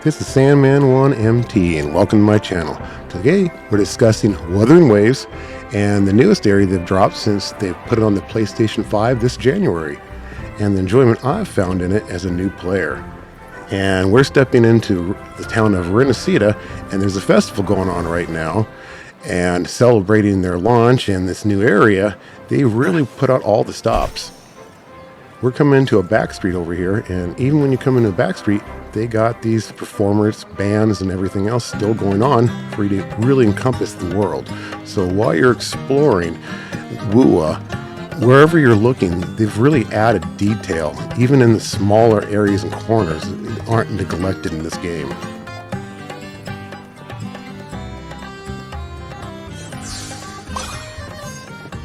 This is Sandman1MT and welcome to my channel. Today we're discussing Wuthering Waves and the newest area they've dropped since they've put it on the PlayStation 5 this January, and the enjoyment I've found in it as a new player. And we're stepping into the town of Rinascita, and there's a festival going on right now, and celebrating their launch and this new area, they really put out all the stops. We're coming into a back street over here, and even when you come into a back street, they got these performers, bands, and everything else still going on for you to really encompass the world. So while you're exploring Wua, wherever you're looking, they've really added detail, even in the smaller areas and corners that aren't neglected in this game.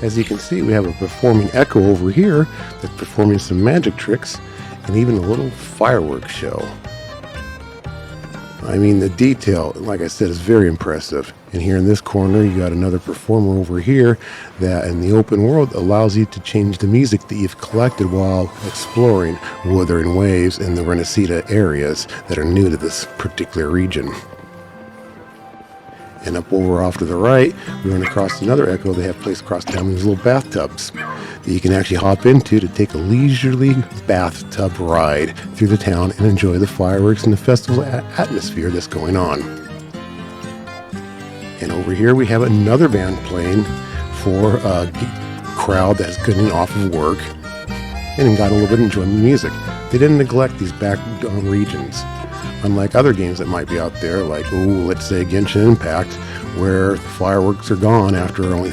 As you can see, we have a performing echo over here that's performing some magic tricks and even a little fireworks show. I mean, the detail, like I said, is very impressive. And here in this corner, you got another performer over here that in the open world allows you to change the music that you've collected while exploring Wuthering Waves and the Rinascita areas that are new to this particular region. And up over off to the right, we run across another echo they have placed across town, these little bathtubs that you can actually hop into to take a leisurely bathtub ride through the town and enjoy the fireworks and the festival atmosphere that's going on. And over here we have another band playing for a crowd that's getting off of work and got a little bit of enjoyment of music. They didn't neglect these back regions. Unlike other games that might be out there, like, let's say Genshin Impact, where the fireworks are gone after only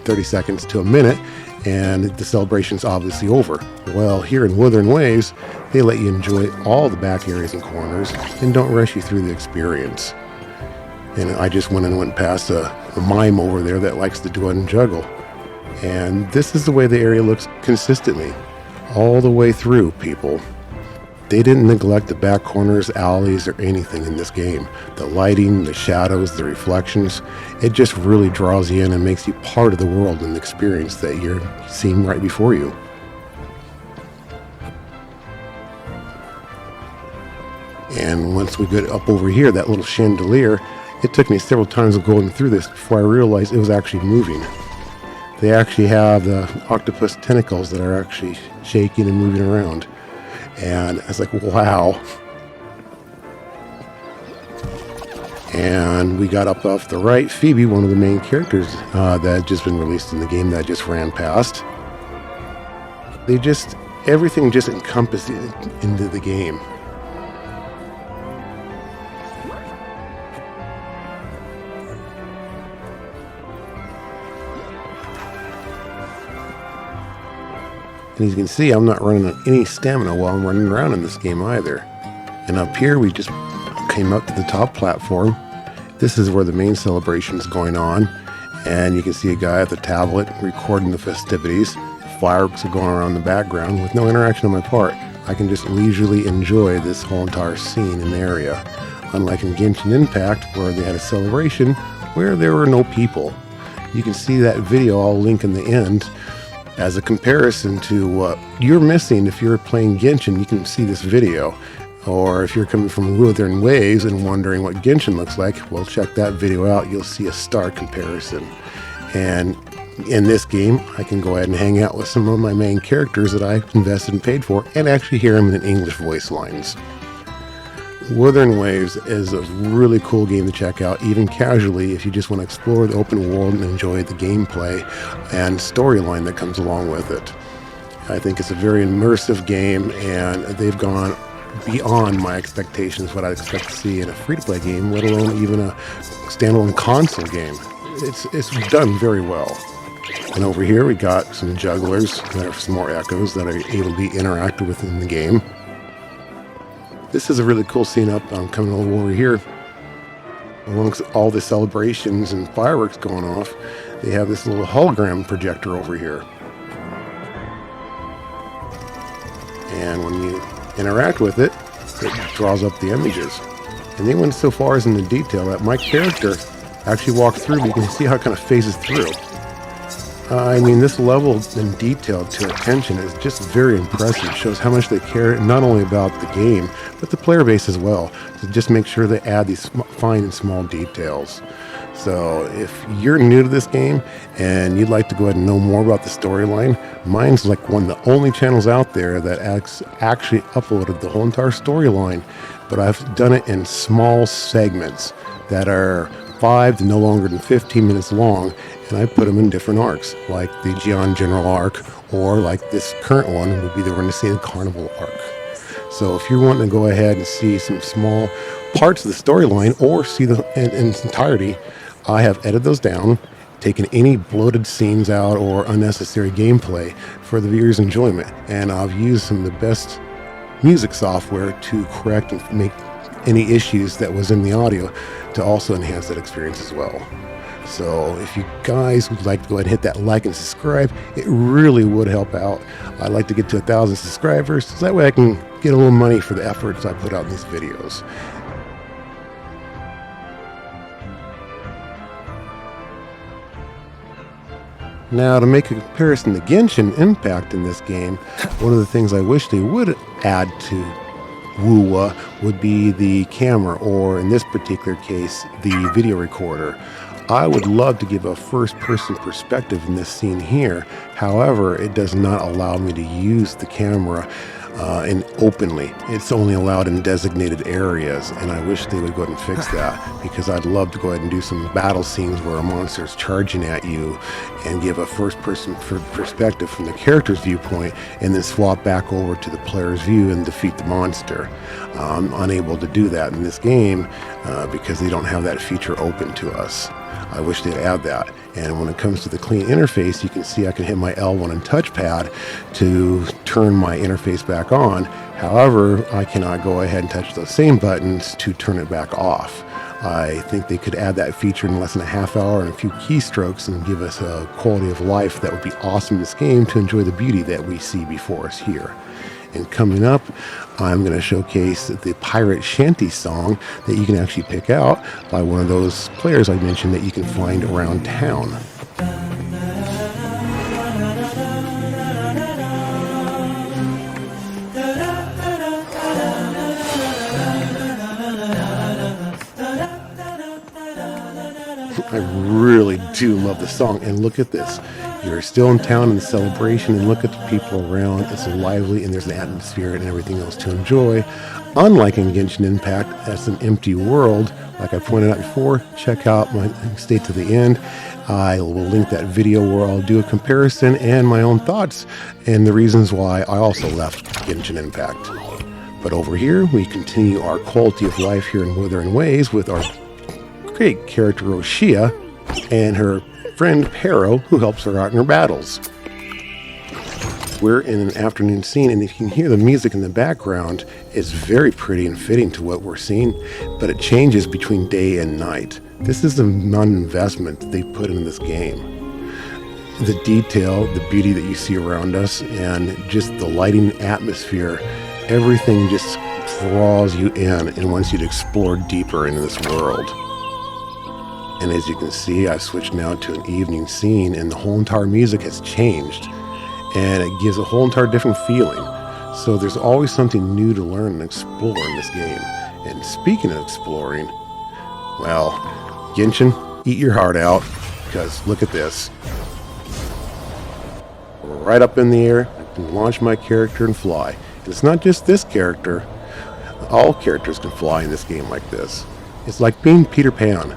30 seconds to a minute, and the celebration's obviously over. Well, here in Wuthering Waves, they let you enjoy all the back areas and corners, and don't rush you through the experience. And I just went past a mime over there that likes to do it and juggle. And this is the way the area looks consistently, all the way through, people. They didn't neglect the back corners, alleys, or anything in this game. The lighting, the shadows, the reflections, it just really draws you in and makes you part of the world and the experience that you're seeing right before you. And once we get up over here, that little chandelier, it took me several times of going through this before I realized it was actually moving. They actually have the octopus tentacles that are actually shaking and moving around. And I was like, wow. And we got up off the right, Phoebe, one of the main characters that had just been released in the game that I just ran past. Everything just encompassed into the game. And as you can see, I'm not running on any stamina while I'm running around in this game either. And up here, we just came up to the top platform. This is where the main celebration is going on. And you can see a guy at the tablet recording the festivities. Fireworks are going around in the background with no interaction on my part. I can just leisurely enjoy this whole entire scene and area. Unlike in Genshin Impact, where they had a celebration where there were no people. You can see that video I'll link in the end. As a comparison to what you're missing if you're playing Genshin, you can see this video. Or if you're coming from Wuthering Waves and wondering what Genshin looks like, well, check that video out. You'll see a stark comparison. And in this game, I can go ahead and hang out with some of my main characters that I invested and paid for and actually hear them in English voice lines. Wuthering Waves is a really cool game to check out, even casually, if you just want to explore the open world and enjoy the gameplay and storyline that comes along with it. I think it's a very immersive game, and they've gone beyond my expectations, what I'd expect to see in a free-to-play game, let alone even a standalone console game. It's done very well. And over here we got some jugglers, that are some more echoes that are able to be interacted with in the game. This is a really cool scene up. I'm coming over here. Amongst all the celebrations and fireworks going off, they have this little hologram projector over here. And when you interact with it, it draws up the images. And they went so far as in the detail that my character actually walked through, but you can see how it kind of phases through. I mean, this level in detail to attention is just very impressive. It shows how much they care not only about the game, but the player base as well, to just make sure they add these fine and small details. So if you're new to this game and you'd like to go ahead and know more about the storyline, mine's like one of the only channels out there that actually uploaded the whole entire storyline, but I've done it in small segments that are 5 to no longer than 15 minutes long, and I put them in different arcs, like the Jian General arc, or like this current one would be the Rinascita Carnival arc. So if you're wanting to go ahead and see some small parts of the storyline or see the in its entirety, I have edited those down, taken any bloated scenes out or unnecessary gameplay for the viewer's enjoyment, and I've used some of the best music software to correct and make any issues that was in the audio to also enhance that experience as well. So if you guys would like to go ahead and hit that like and subscribe, it really would help out. I'd like to get to 1,000 subscribers, so that way I can get a little money for the efforts I put out in these videos. Now, to make a comparison to Genshin Impact in this game, one of the things I wish they would add to Wuwa would be the camera, or in this particular case, the video recorder. I would love to give a first-person perspective in this scene here. However, it does not allow me to use the camera openly. It's only allowed in designated areas, and I wish they would go ahead and fix that, because I'd love to go ahead and do some battle scenes where a monster is charging at you and give a first-person perspective from the character's viewpoint, and then swap back over to the player's view and defeat the monster. I'm unable to do that in this game because they don't have that feature open to us. I wish they'd add that. And when it comes to the clean interface, you can see I can hit my L1 and touchpad to turn my interface back on. However, I cannot go ahead and touch those same buttons to turn it back off. I think they could add that feature in less than a half hour and a few keystrokes and give us a quality of life that would be awesome in this game to enjoy the beauty that we see before us here. And coming up, I'm going to showcase the pirate shanty song that you can actually pick out by one of those players I mentioned that you can find around town. I really do love the song, and look at this. You're still in town in the celebration, and look at the people around. It's lively, and there's an atmosphere and everything else to enjoy. Unlike in Genshin Impact, that's an empty world. Like I pointed out before, check out my stay to the end. I will link that video where I'll do a comparison and my own thoughts and the reasons why I also left Genshin Impact. But over here, we continue our quality of life here in Wuthering Waves with our great character Roshia and her friend Pero, who helps her out in her battles. We're in an afternoon scene, and if you can hear the music in the background, it's very pretty and fitting to what we're seeing, but it changes between day and night. This is the amount of investment that they put in this game. The detail, the beauty that you see around us, and just the lighting atmosphere, everything just draws you in and wants you to explore deeper into this world. And as you can see, I've switched now to an evening scene, and the whole entire music has changed, and it gives a whole entire different feeling. So there's always something new to learn and explore in this game. And speaking of exploring, well, Genshin, eat your heart out, because look at this. Right up in the air, I can launch my character and fly. And it's not just this character. All characters can fly in this game like this. It's like being Peter Pan.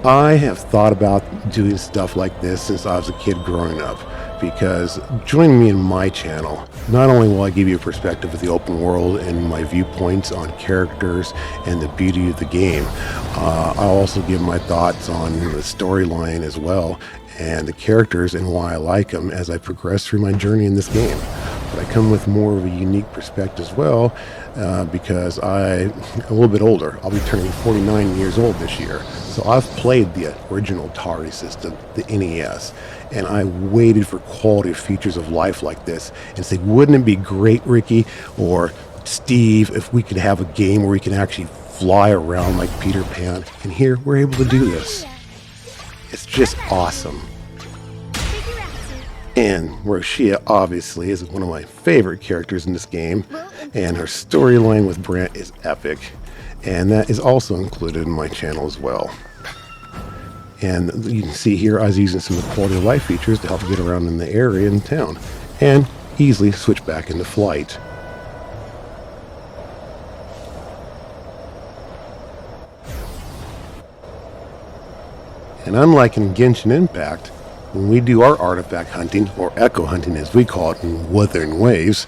I have thought about doing stuff like this since I was a kid growing up, because joining me in my channel, not only will I give you a perspective of the open world and my viewpoints on characters and the beauty of the game, I'll also give my thoughts on the storyline as well, and the characters and why I like them as I progress through my journey in this game. But I come with more of a unique perspective as well, because I'm a little bit older. I'll be turning 49 years old this year. So I've played the original Atari system, the NES, and I waited for quality features of life like this and say, wouldn't it be great, Ricky or Steve, if we could have a game where we can actually fly around like Peter Pan? And here we're able to do this. It's just awesome. Figure out some And Rinascita obviously is one of my favorite characters in this game, and her storyline with Brant is epic, and that is also included in my channel as well. And you can see here I was using some of the quality of life features to help get around in the area in town, and easily switch back into flight. And unlike in Genshin Impact, when we do our artifact hunting, or echo hunting as we call it in Wuthering Waves,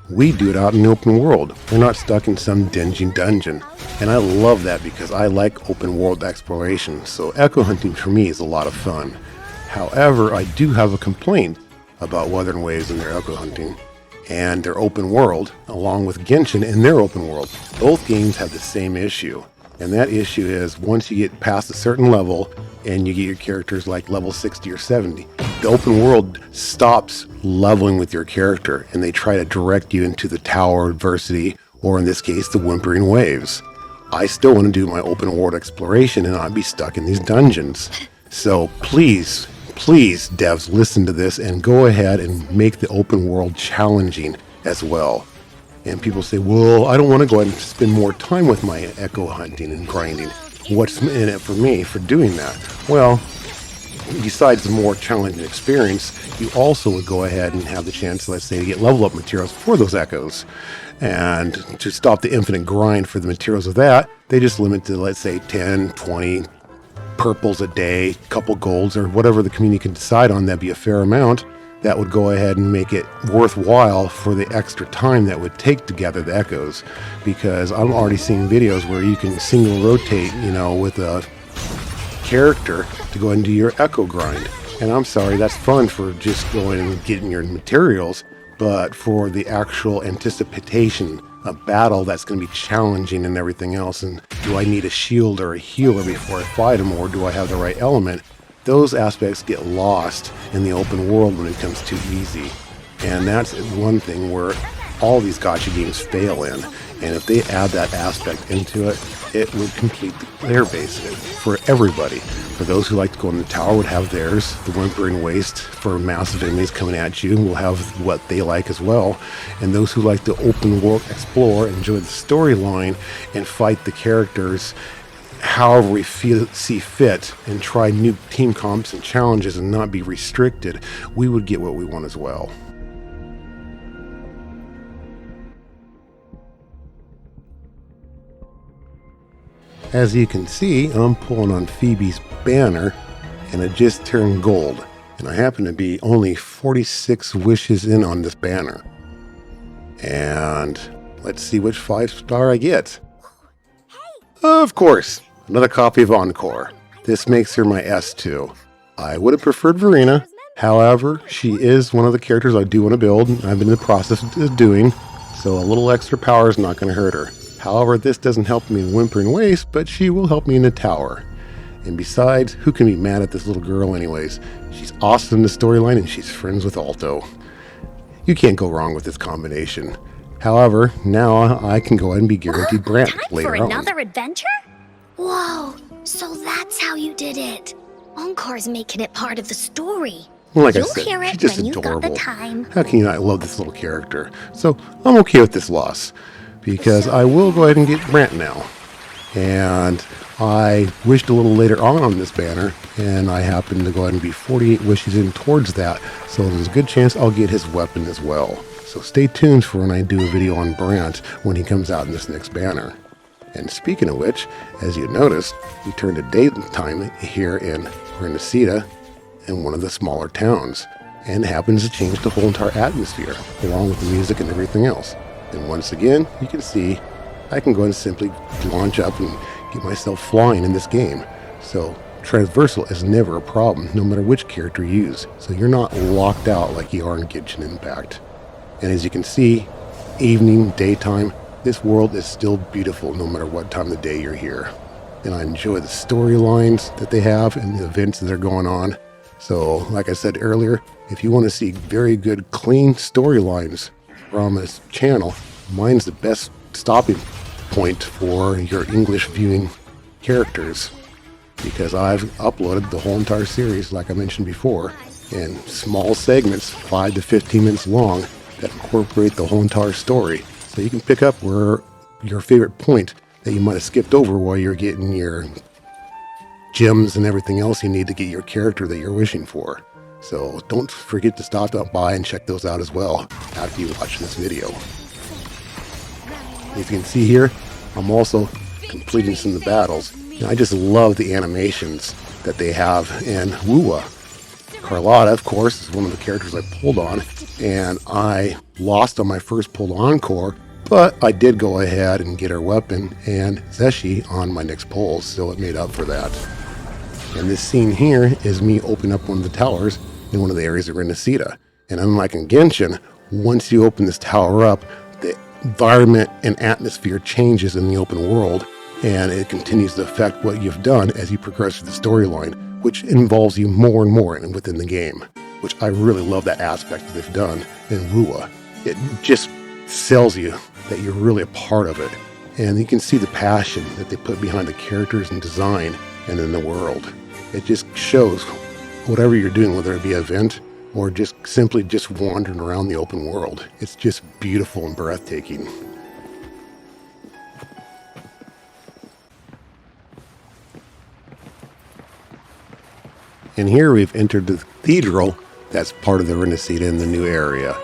we do it out in the open world. We're not stuck in some dingy dungeon. And I love that because I like open world exploration, so echo hunting for me is a lot of fun. However, I do have a complaint about Wuthering Waves and their echo hunting, and their open world, along with Genshin and their open world. Both games have the same issue. And that issue is once you get past a certain level and you get your characters like level 60 or 70, the open world stops leveling with your character and they try to direct you into the Tower Adversity, or in this case, the Whimpering Waves. I still want to do my open world exploration and not be stuck in these dungeons. So please, devs, listen to this and go ahead and make the open world challenging as well. And people say, well, I don't want to go ahead and spend more time with my echo hunting and grinding. What's in it for me for doing that? Well, besides the more challenging experience, you also would go ahead and have the chance, let's say, to get level up materials for those echoes. And to stop the infinite grind for the materials of that, they just limit to, let's say, 10, 20 purples a day, couple golds, or whatever the community can decide on. That'd be a fair amount. That would go ahead and make it worthwhile for the extra time that would take to gather the echoes. Because I'm already seeing videos where you can single rotate, with a character to go ahead and do your echo grind. And I'm sorry, that's fun for just going and getting your materials, but for the actual anticipation of battle that's going to be challenging and everything else, and do I need a shield or a healer before I fight him, or do I have the right element? Those aspects get lost in the open world when it becomes too easy. And that's one thing where all these gacha games fail in. And if they add that aspect into it, it would complete their basically for everybody. For those who like to go in the tower would have theirs. The Whimpering Waste for massive enemies coming at you will have what they like as well. And those who like to open world explore, enjoy the storyline, and fight the characters however we see fit, and try new team comps and challenges and not be restricted, we would get what we want as well. As you can see, I'm pulling on Phoebe's banner, and it just turned gold, and I happen to be only 46 wishes in on this banner. And let's see which 5-star I get. Of course, another copy of Encore. This makes her my S2. I would have preferred Verena. However, she is one of the characters I do want to build. I've been in the process of doing, so a little extra power is not going to hurt her. However, this doesn't help me in Whimpering Waste, but she will help me in the tower. And besides, who can be mad at this little girl anyways? She's awesome in the storyline and she's friends with Alto. You can't go wrong with this combination. However, now I can go ahead and be guaranteed Brant later on. Time for another adventure? Whoa, so that's how you did it. Encore's making it part of the story. Like I You'll said, hear it she's just when you got adorable. the time. How can you not love this little character? So I'm okay with this loss, because I will go ahead and get Brant now. And I wished a little later on this banner, and I happened to go ahead and be 48 wishes in towards that, so there's a good chance I'll get his weapon as well. So stay tuned for when I do a video on Brant when he comes out in this next banner. And speaking of which, as you noticed, we turned to daytime here in Rinascita, in one of the smaller towns, and happens to change the whole entire atmosphere, along with the music and everything else. And once again, you can see I can go and simply launch up and get myself flying in this game. So transversal is never a problem, no matter which character you use. So you're not locked out like you are in Genshin Impact. And as you can see, evening, daytime, this world is still beautiful no matter what time of the day you're here. And I enjoy the storylines that they have and the events that are going on. So, like I said earlier, if you want to see very good, clean storylines from this channel, mine's the best stopping point for your English viewing characters, because I've uploaded the whole entire series, like I mentioned before, and small segments, 5 to 15 minutes long, that incorporate the whole entire story. So you can pick up where your favorite point that you might have skipped over while you're getting your gems and everything else you need to get your character that you're wishing for. So don't forget to stop by and check those out as well after you watch this video. As you can see here, I'm also completing some of the battles. And I just love the animations that they have in Wuwa. Carlotta, of course, is one of the characters I pulled on, and I lost on my first pulled encore, but I did go ahead and get her weapon and Zeshi on my next pull, so it made up for that. And this scene here is me opening up one of the towers in one of the areas of Rinascita. And unlike in Genshin, once you open this tower up, the environment and atmosphere changes in the open world, and it continues to affect what you've done as you progress through the storyline, which involves you more and more within the game, which I really love that aspect that they've done in Wuwa. It just sells you that you're really a part of it, and you can see the passion that they put behind the characters and design and in the world. It just shows whatever you're doing, whether it be an event or just simply just wandering around the open world. It's just beautiful and breathtaking. And here we've entered the Cathedral that's part of the Rinascita in the new area.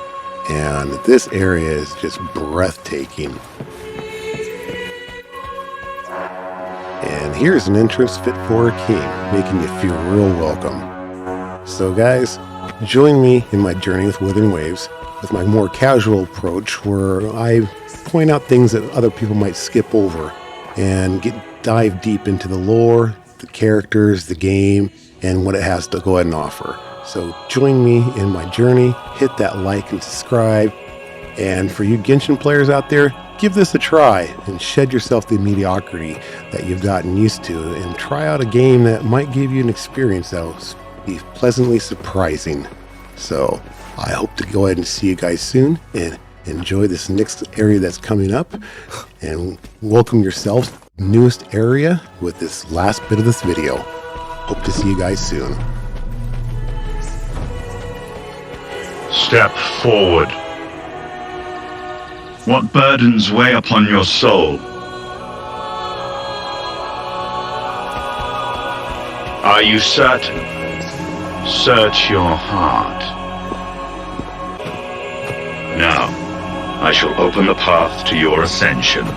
And this area is just breathtaking. And here's an entrance fit for a king, making you feel real welcome. So guys, join me in my journey with Wuthering Waves with my more casual approach, where I point out things that other people might skip over and dive deep into the lore, the characters, the game, and what it has to go ahead and offer. So join me in my journey, hit that like and subscribe, and for you Genshin players out there, give this a try and shed yourself the mediocrity that you've gotten used to and try out a game that might give you an experience that will be pleasantly surprising. So I hope to go ahead and see you guys soon and enjoy this next area that's coming up, and welcome yourselves to the newest area with this last bit of this video. Hope to see you guys soon. Step forward. What burdens weigh upon your soul? Are you certain? Search your heart. Now, I shall open the path to your ascension.